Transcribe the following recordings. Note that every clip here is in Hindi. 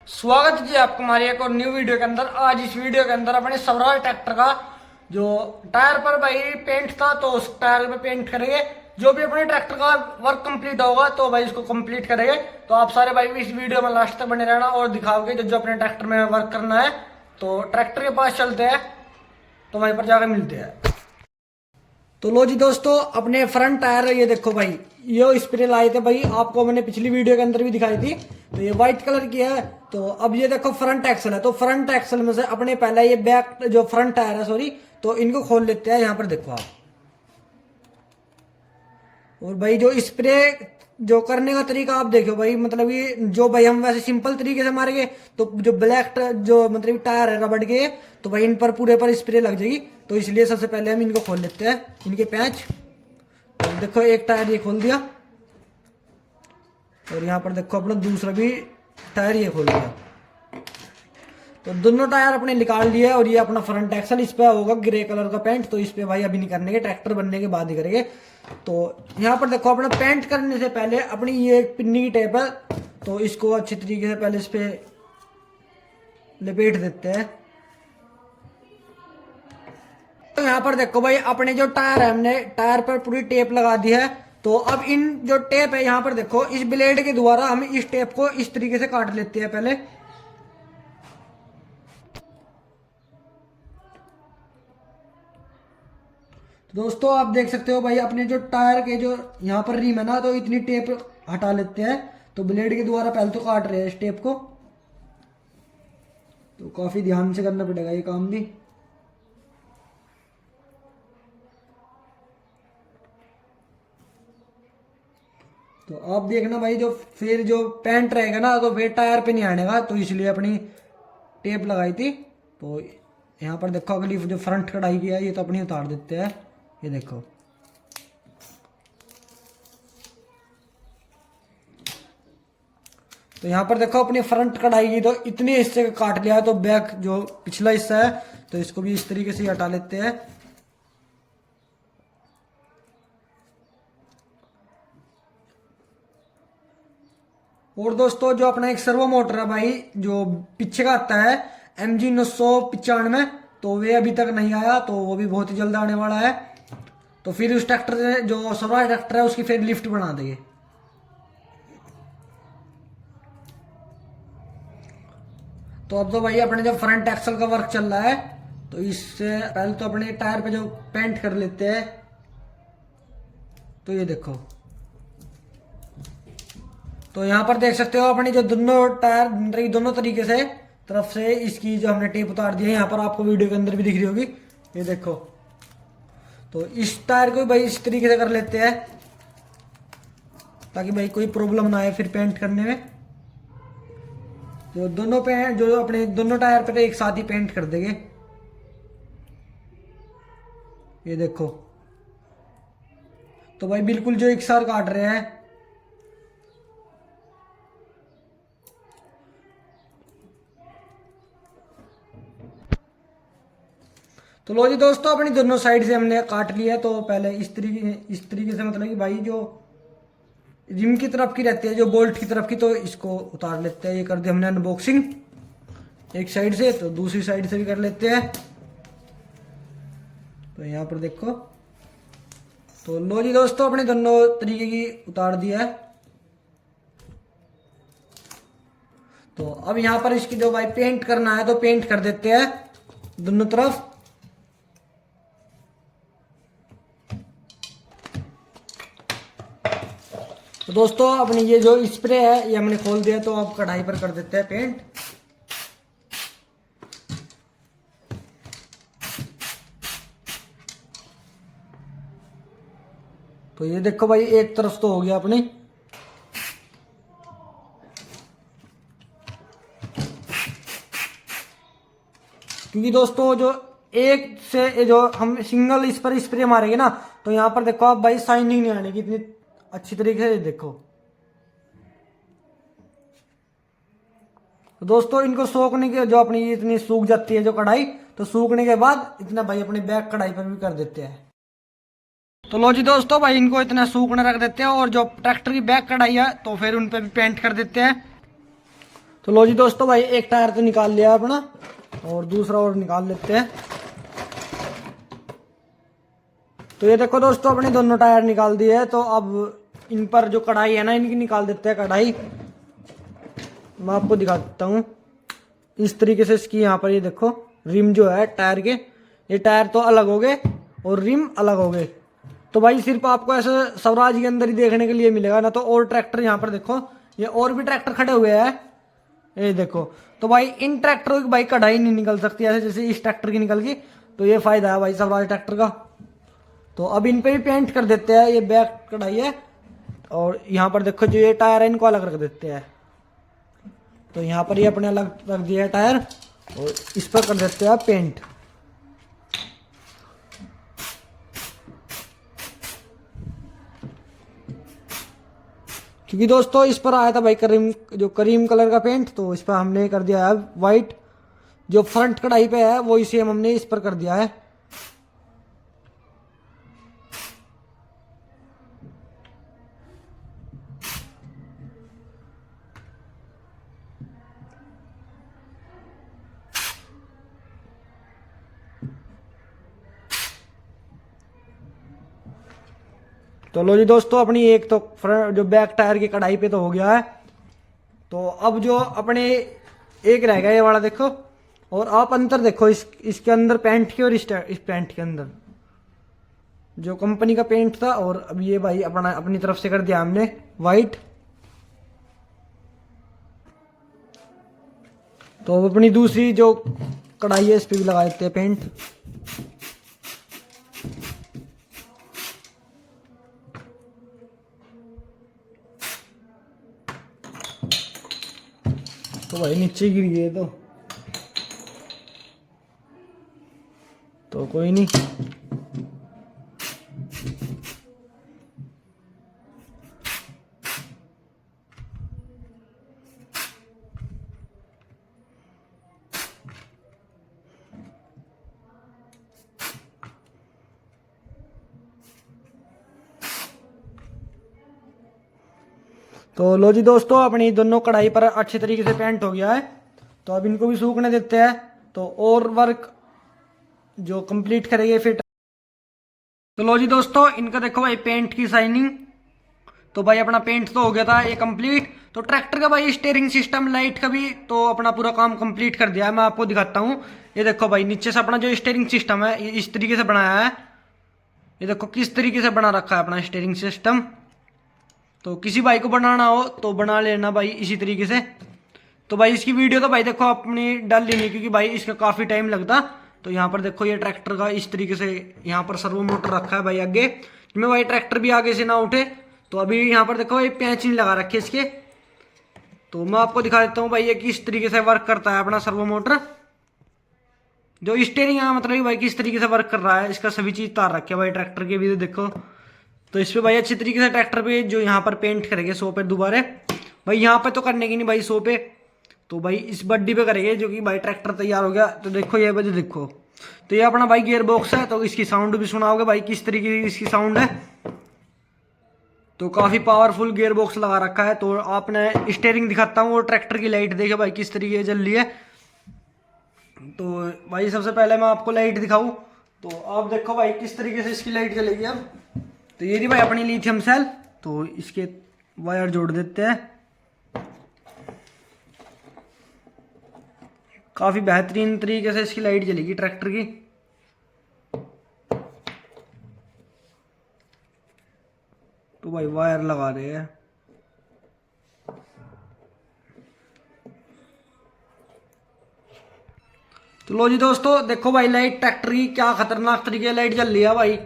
स्वागत है जी आपको हमारी एक और न्यू वीडियो के अंदर। आज इस वीडियो के अंदर अपने स्वराज ट्रैक्टर का जो टायर पर भाई पेंट था तो उस टायर पे पेंट करेंगे। जो भी अपने ट्रैक्टर का वर्क कंप्लीट होगा तो भाई इसको कंप्लीट करेंगे। तो आप सारे भाई भी इस वीडियो में लास्ट तक बने रहना और दिखाओगे जो जो अपने ट्रैक्टर में वर्क करना है। तो ट्रैक्टर के पास चलते हैं तो वहीं पर जाकर मिलते हैं। तो लो जी दोस्तों, अपने फ्रंट टायर ये देखो भाई, ये स्प्रे लाए थे भाई, आपको मैंने पिछली वीडियो के अंदर भी दिखाई थी। तो ये व्हाइट कलर की है। तो अब ये देखो फ्रंट एक्सल है, तो फ्रंट एक्सल में से अपने पहले ये बैक जो फ्रंट टायर है सॉरी, तो इनको खोल लेते हैं। यहाँ पर देखो आप, और भाई जो स्प्रे जो करने का तरीका आप देखो भाई, मतलब ये जो भाई हम वैसे सिंपल तरीके से मारेंगे तो जो ब्लैक जो मतलब टायर है रबड़ के, तो भाई इन पर पूरे पर स्प्रे लग जाएगी। तो इसलिए सबसे पहले हम इनको खोल लेते हैं, इनके पैच। तो देखो एक टायर ये खोल दिया, और यहाँ पर देखो अपना दूसरा भी टायर ये खोल दिया। तो दोनों टायर अपने निकाल लिए, और ये अपना फ्रंट एक्सल, इस पे होगा ग्रे कलर का पेंट। तो इस पे भाई अभी नहीं करने के, ट्रैक्टर बनने के बाद ही करेंगे। तो यहाँ पर देखो अपना पेंट करने से पहले अपनी ये पिन्नी की टेप है, तो इसको अच्छी तरीके से पहले इस पे लपेट देते हैं। तो यहाँ पर देखो भाई अपने जो टायर है, हमने टायर पर पूरी टेप लगा दी है। तो अब इन जो टेप है यहाँ पर देखो, इस ब्लेड के द्वारा हम इस टेप को इस तरीके से काट लेते हैं पहले। दोस्तों आप देख सकते हो भाई, अपने जो टायर के जो यहाँ पर रिम है ना, तो इतनी टेप हटा लेते हैं। तो ब्लेड के द्वारा पहले तो काट रहे हैं इस टेप को, तो काफी ध्यान से करना पड़ेगा ये काम भी। तो आप देखना भाई, जो फिर जो पेंट रहेगा ना तो फिर टायर पे नहीं आने का, तो इसलिए अपनी टेप लगाई थी। तो यहाँ पर देखो अगली जो फ्रंट कढ़ाई की है ये तो अपनी उतार देते हैं, ये देखो। तो यहाँ पर देखो अपनी फ्रंट कढ़ाई की तो इतने हिस्से का काट लिया है। तो बैक जो पिछला हिस्सा है तो इसको भी इस तरीके से हटा लेते हैं। और दोस्तों जो अपना एक सर्वो मोटर है भाई, जो पीछे का आता है MG 995, तो वे अभी तक नहीं आया, तो वो भी बहुत ही जल्द आने वाला है। तो फिर उस ट्रैक्टर से जो स्वराज ट्रैक्टर है उसकी फिर लिफ्ट बना देंगे। तो अब तो भाई अपने जो फ्रंट एक्सल का वर्क चल रहा है, तो इससे पहले तो अपने टायर पे जो पेंट कर लेते हैं। तो ये देखो, तो यहाँ पर देख सकते हो अपनी जो दोनों टायर दोनों तरीके से तरफ से इसकी जो हमने टेप उतार दी है, यहाँ पर आपको वीडियो के अंदर भी दिख रही होगी, ये देखो। तो इस टायर को भाई इस तरीके से कर लेते हैं ताकि भाई कोई प्रॉब्लम ना आए फिर पेंट करने में। तो दोनों पे जो अपने दोनों टायर पे एक साथ ही पेंट कर देंगे, ये देखो। तो भाई बिल्कुल जो एक साथ काट रहे हैं। तो लो जी दोस्तों, अपनी दोनों साइड से हमने काट लिया है। तो पहले इस तरीके से मतलब कि भाई जो रिम की तरफ की रहती है, जो बोल्ट की तरफ की, तो इसको उतार लेते हैं। ये कर दिया हमने अनबॉक्सिंग एक साइड से, तो दूसरी साइड से भी कर लेते हैं। तो यहाँ पर देखो, तो लो जी दोस्तों अपने दोनों तरीके की उतार दिया है। तो अब यहाँ पर इसकी जो भाई पेंट करना है तो पेंट कर देते हैं दोनों तरफ। तो दोस्तों अपनी ये जो स्प्रे है ये हमने खोल दिया, तो अब कढ़ाई पर कर देते हैं पेंट। तो ये देखो भाई एक तरफ तो हो गया अपनी। क्योंकि दोस्तों जो एक से जो हम सिंगल इस पर स्प्रे मारेंगे ना, तो यहाँ पर देखो आप भाई शाइनिंग नहीं आने की इतनी अच्छी तरीके से, देखो। तो दोस्तों इनको सूखने के जो अपनी इतनी सूख जाती है जो कढ़ाई, तो सूखने के बाद इतना भाई अपनी बैक कढ़ाई पर भी कर देते हैं। तो लो जी दोस्तों भाई इनको इतना सूखने रख देते हैं, और जो ट्रैक्टर की बैक कढ़ाई है तो फिर उन पर भी पेंट कर देते हैं। तो लो जी दोस्तों भाई एक टायर तो निकाल लिया अपना और दूसरा और निकाल लेते हैं। तो ये देखो दोस्तों अपने दोनों टायर निकाल दिए हैं। तो अब इन पर जो कढ़ाई है ना इनकी निकाल देते हैं कढ़ाई। मैं आपको दिखा देता हूँ इस तरीके से इसकी यहाँ पर ये देखो रिम जो है टायर के, ये टायर तो अलग हो गए और रिम अलग हो गए। तो भाई सिर्फ आपको ऐसे स्वराज के अंदर ही देखने के लिए मिलेगा ना। तो और ट्रैक्टर यहाँ पर देखो, ये और भी ट्रैक्टर खड़े हुए हैं, ये देखो। तो भाई इन ट्रैक्टरों की भाई कढ़ाई नहीं निकल सकती ऐसे जैसे इस ट्रैक्टर की निकल गई। तो ये फायदा है भाई स्वराज ट्रैक्टर का। तो अब इन पे भी पेंट कर देते हैं। ये बैक कढ़ाई है और यहाँ पर देखो जो ये टायर है इनको अलग रख देते हैं। तो यहाँ पर ये अपने अलग रख दिया है टायर और इस पर कर देते हैं पेंट। क्योंकि दोस्तों इस पर आया था भाई करीम कलर का पेंट, तो इस पर हमने कर दिया है वाइट। जो फ्रंट कढ़ाई पे है वही सेम हमने इस पर कर दिया है। तो लो जी दोस्तों अपनी एक तो फ्रंट जो बैक टायर की कढ़ाई पे तो हो गया है। तो अब जो अपने एक रह गया ये वाला देखो। और आप अंतर देखो इसके अंदर पेंट के और इस पेंट के अंदर जो कंपनी का पेंट था और अब ये भाई अपनी तरफ से कर दिया हमने वाइट। तो अब अपनी दूसरी जो कढ़ाई है इस पे भी लगा देते हैं पेंट। तो भाई नीचे गिर गए तो कोई नहीं। तो लो जी दोस्तों अपनी दोनों कढ़ाई पर अच्छे तरीके से पेंट हो गया है। तो अब इनको भी सूखने देते हैं। तो और वर्क जो कंप्लीट करेंगे फिर। तो लो जी दोस्तों इनका देखो भाई पेंट की शाइनिंग। तो भाई अपना पेंट तो हो गया था ये कंप्लीट। तो ट्रैक्टर का भाई स्टीयरिंग सिस्टम लाइट का भी तो अपना पूरा काम कंप्लीट कर दिया है। मैं आपको दिखाता हूँ। ये देखो भाई नीचे से अपना जो स्टीयरिंग सिस्टम है ये इस तरीके से बनाया है। ये देखो किस तरीके से बना रखा है अपना स्टीयरिंग सिस्टम। तो किसी भाई को बनाना हो तो बना लेना भाई इसी तरीके से। तो भाई इसकी वीडियो तो भाई देखो अपनी डाल ली नहीं क्योंकि भाई इसका काफ़ी टाइम लगता। तो यहाँ पर देखो ये ट्रैक्टर का इस तरीके से यहाँ पर सर्वो मोटर रखा है भाई आगे में भाई ट्रैक्टर भी आगे से ना उठे। तो अभी यहाँ पर देखो ये पेंच नहीं लगा रखे इसके। तो मैं आपको दिखा देता हूँ भाई ये किस तरीके से वर्क करता है अपना सर्वो मोटर। जो स्टीयरिंग है मतलब भाई किस तरीके से वर्क कर रहा है इसका सभी चीज़ तार रखे भाई ट्रैक्टर के भी देखो। तो इस पे भाई अच्छी तरीके से ट्रैक्टर पे जो यहाँ पर पेंट करेंगे 100 पे दोबारा भाई यहाँ पे तो करने की नहीं भाई 100 पे। तो भाई इस बड्डी पे करेंगे जो कि भाई ट्रैक्टर तैयार हो गया। तो देखो ये बजे देखो तो ये अपना भाई गियर बॉक्स है। तो इसकी साउंड भी सुनाओगे भाई किस तरीके की इसकी साउंड है। तो काफ़ी पावरफुल गियर बॉक्स लगा रखा है। तो आपने स्टीयरिंग दिखाता हूँ और ट्रैक्टर की लाइट देखे भाई किस तरीके से जल रही है। तो भाई सबसे पहले मैं आपको लाइट दिखाऊँ। तो आप देखो भाई किस तरीके से इसकी लाइट जलेगी अब। तो ये जी भाई अपनी लिथियम सेल। तो इसके वायर जोड़ देते हैं। काफ़ी बेहतरीन तरीके से इसकी लाइट जलेगी ट्रैक्टर की। तो भाई वायर लगा रहे हैं। तो लो जी दोस्तों देखो भाई लाइट ट्रैक्टर की क्या खतरनाक तरीके से लाइट जल रही है भाई।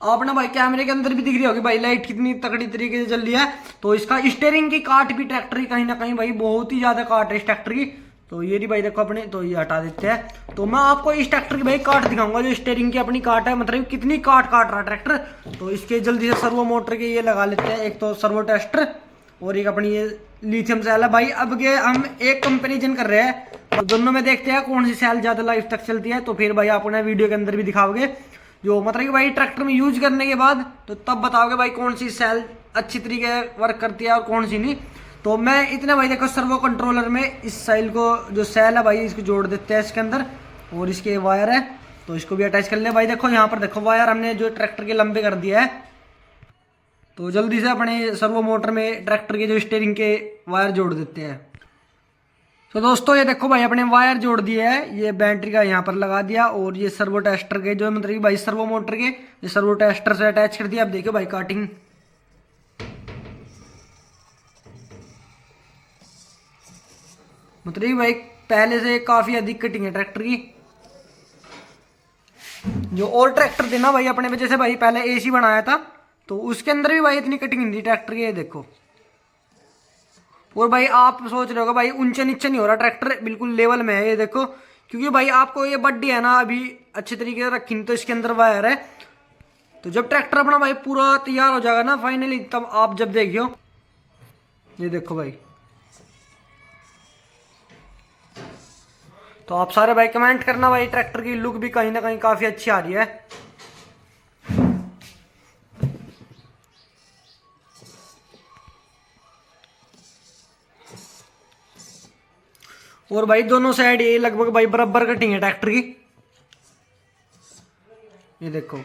आपने भाई कैमरे के अंदर भी दिख रही होगी भाई लाइट कितनी तकड़ी तरीके से जल रही है। तो इसका स्टीयरिंग की काट भी ट्रैक्टर की कहीं ना कहीं भाई बहुत ही ज्यादा काट है इस ट्रैक्टर की। तो ये भी भाई देखो अपने तो ये हटा देते हैं। तो मैं आपको इस ट्रैक्टर की भाई काट दिखाऊंगा जो स्टीयरिंग की अपनी काट है मतलब कितनी काट काट रहा ट्रैक्टर। तो इसके जल्दी से सर्वो मोटर के ये लगा लेते हैं। एक तो सर्वो टेस्टर और एक अपनी ये लिथियम सेल है भाई। अब के हम एक कंपेरिजन कर रहे हैं तो दोनों में देखते हैं कौन सी सेल ज्यादा लाइफ तक चलती है। तो फिर भाई आपने वीडियो के अंदर भी दिखाओगे जो मतलब कि भाई ट्रैक्टर में यूज करने के बाद तो तब बताओगे भाई कौन सी सेल अच्छी तरीके से वर्क करती है और कौन सी नहीं। तो मैं इतना भाई देखो सर्वो कंट्रोलर में इस साइल को जो सेल है भाई इसको जोड़ देते हैं इसके अंदर, और इसके वायर है तो इसको भी अटैच कर ले भाई। देखो यहाँ पर देखो वायर हमने जो ट्रैक्टर के लंबे कर दिया है। तो जल्दी से अपने सर्वो मोटर में ट्रैक्टर के जो स्टीयरिंग के वायर जोड़ देते हैं। तो दोस्तों ये देखो भाई अपने वायर जोड़ दिए है, ये बैटरी का यहाँ पर लगा दिया, और ये सर्वो टेस्टर के जो मतलब भाई सर्वो मोटर के ये सर्वो टेस्टर से अटैच कर दिया। अब देखो भाई काटिंग, मतलब भाई पहले से काफी अधिक कटिंग है ट्रैक्टर की। जो और ट्रैक्टर थे ना भाई अपने में, जैसे भाई पहले एसी बनाया था तो उसके अंदर भी भाई इतनी कटिंग नहीं थी ट्रैक्टर की, ये देखो। और भाई आप सोच रहे हो भाई ऊंचे नीचे नहीं हो रहा ट्रैक्टर, बिल्कुल लेवल में है ये देखो। क्योंकि भाई आपको ये बड्डी है ना अभी अच्छे तरीके से रखी नहीं, तो इसके अंदर वायर है। तो जब ट्रैक्टर अपना भाई पूरा तैयार हो जाएगा ना फाइनली, तब आप जब देखियो ये देखो भाई। तो आप सारे भाई कमेंट करना भाई, ट्रैक्टर की लुक भी कहीं ना कहीं काफी अच्छी आ रही है। और भाई दोनों साइड ये लगभग भाई बराबर कटिंग है ट्रैक्टर की, ये देखो।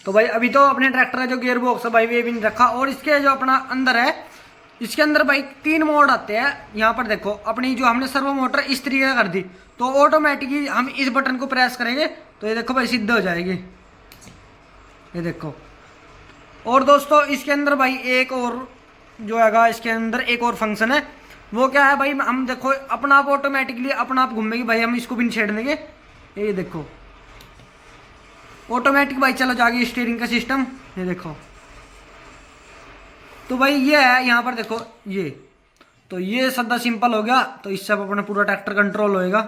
तो भाई अभी तो अपने ट्रैक्टर का जो गियर बॉक्स है भाई ये भी नहीं रखा, और इसके जो अपना अंदर है इसके अंदर भाई 3 मोड आते हैं। यहाँ पर देखो अपनी जो हमने सर्वो मोटर इस तरीके से कर दी, तो ऑटोमेटिकली हम इस बटन को प्रेस करेंगे तो ये देखो भाई सिद्ध हो जाएगी, ये देखो। और दोस्तों इसके अंदर भाई एक और जो हैगा, इसके अंदर एक और फंक्शन है, वो क्या है भाई, हम देखो अपना आप ऑटोमेटिकली अपना आप घूमेगी भाई, हम इसको भी नहीं छेड़ देंगे, ये देखो ऑटोमेटिक भाई चला जाएगी स्टीयरिंग का सिस्टम, ये देखो। तो भाई ये है यहाँ पर देखो ये, तो ये सदा सिंपल हो गया, तो इससे अब अपना पूरा ट्रैक्टर कंट्रोल होएगा।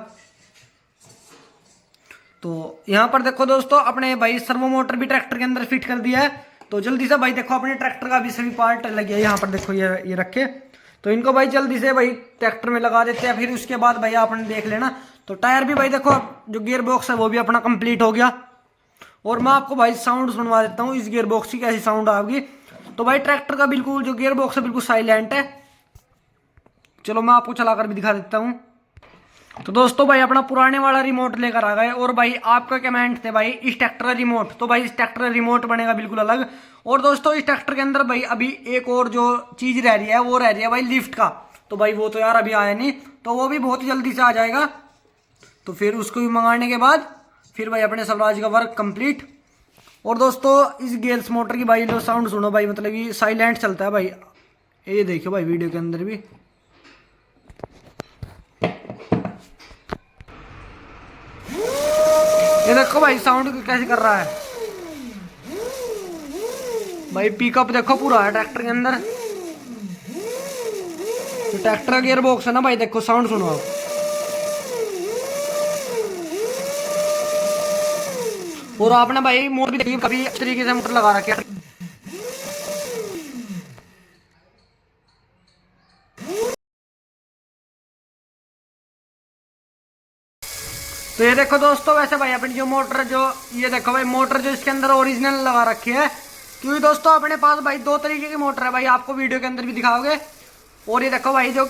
तो यहाँ पर देखो दोस्तों अपने भाई सर्वो मोटर भी ट्रैक्टर के अंदर फिट कर दिया है। तो जल्दी से भाई देखो अपने ट्रैक्टर का भी सभी पार्ट लगे हैं यहाँ पर देखो, ये रखे। तो इनको भाई जल्दी से भाई ट्रैक्टर में लगा देते हैं, फिर उसके बाद भाई आपने देख लेना। तो टायर भी भाई देखो जो गियर बॉक्स है वो भी अपना कंप्लीट हो गया। और मैं आपको भाई साउंड सुनवा देता हूँ इस गियर बॉक्स की कैसी साउंड आएगी। तो भाई ट्रैक्टर का बिल्कुल जो गियर बॉक्स है बिल्कुल साइलेंट है। चलो मैं आपको चलाकर भी दिखा देता हूँ। तो दोस्तों भाई अपना पुराने वाला रिमोट लेकर आ गए, और भाई आपका कमेंट थे भाई इस ट्रैक्टर का रिमोट, तो भाई इस ट्रैक्टर का रिमोट बनेगा बिल्कुल अलग। और दोस्तों इस ट्रैक्टर के अंदर भाई अभी एक और जो चीज रह रही है वो रह रही है भाई लिफ्ट का। तो भाई वो तो यार अभी आया नहीं, तो वो भी बहुत जल्दी से आ जाएगा। तो फिर उसको भी मंगाने के बाद फिर भाई अपने स्वराज का वर्क कंप्लीट। और दोस्तों इस गेयर्स मोटर की भाई लो साउंड सुनो भाई, मतलब ये साइलेंट चलता है भाई, ये देखियो भाई वीडियो के अंदर भी। ये देखो भाई साउंड कैसे कर रहा है भाई, पिकअप देखो पूरा है ट्रैक्टर के अंदर। तो ट्रैक्टर का गियर बॉक्स है ना भाई, देखो साउंड सुनो आप। और आपने भाई मोटर भी देखी कभी इस तरीके से मोटर लगा रखी है। तो ये देखो दोस्तों वैसे भाई अपनी जो मोटर जो ये देखो भाई मोटर जो इसके अंदर ओरिजिनल लगा रखी है, क्योंकि दोस्तों अपने पास भाई 2 तरीके की मोटर है भाई, आपको वीडियो के अंदर भी दिखाओगे। और ये देखो भाई जो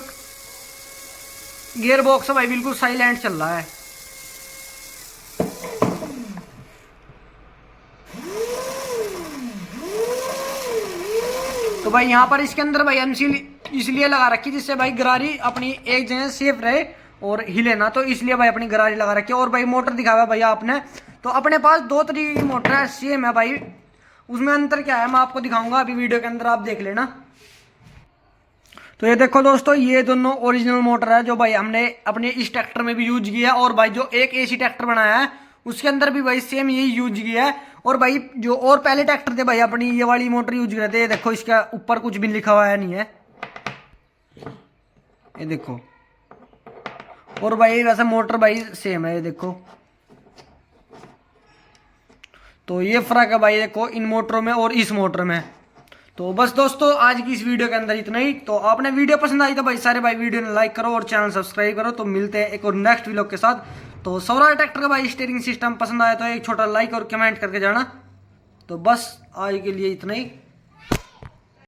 गियर बॉक्स है भाई बिल्कुल साइलेंट चल रहा है। तो भाई यहाँ पर इसके अंदर भाई एमसील इसलिए लगा रखी जिससे भाई गरारी अपनी एक जगह सेफ रहे और हिले ना, तो इसलिए भाई अपनी गरारी लगा रखी है। और भाई मोटर दिखावा भैया आपने, तो अपने पास 2 तरीके की मोटर है, सेम है भाई, उसमें अंतर क्या है मैं आपको दिखाऊंगा अभी वीडियो के अंदर, आप देख लेना। तो ये देखो दोस्तों ये दोनों ओरिजिनल मोटर है जो भाई हमने अपने इस ट्रैक्टर में भी यूज किया है, और भाई जो एक एसी ट्रैक्टर बनाया है उसके अंदर भी भाई सेम यही यूज किया है। और भाई जो और पहले ट्रैक्टर थे भाई अपनी ये वाली मोटर यूज कर रहे थे, देखो इसका ऊपर कुछ भी लिखा हुआ है नहीं है, ये देखो। और भाई वैसे मोटर भाई सेम है, ये देखो। तो ये फर्क है भाई देखो इन मोटरों में और इस मोटर में। तो बस दोस्तों आज की इस वीडियो के अंदर इतना ही। तो आपने वीडियो पसंद आई तो भाई सारे भाई वीडियो ने लाइक करो और चैनल सब्सक्राइब करो। तो मिलते हैं एक और नेक्स्ट व्लॉग के साथ। तो स्वराज ट्रैक्टर का भाई स्टीयरिंग सिस्टम पसंद आया तो एक छोटा लाइक और कमेंट करके जाना। तो बस आज के लिए इतना ही।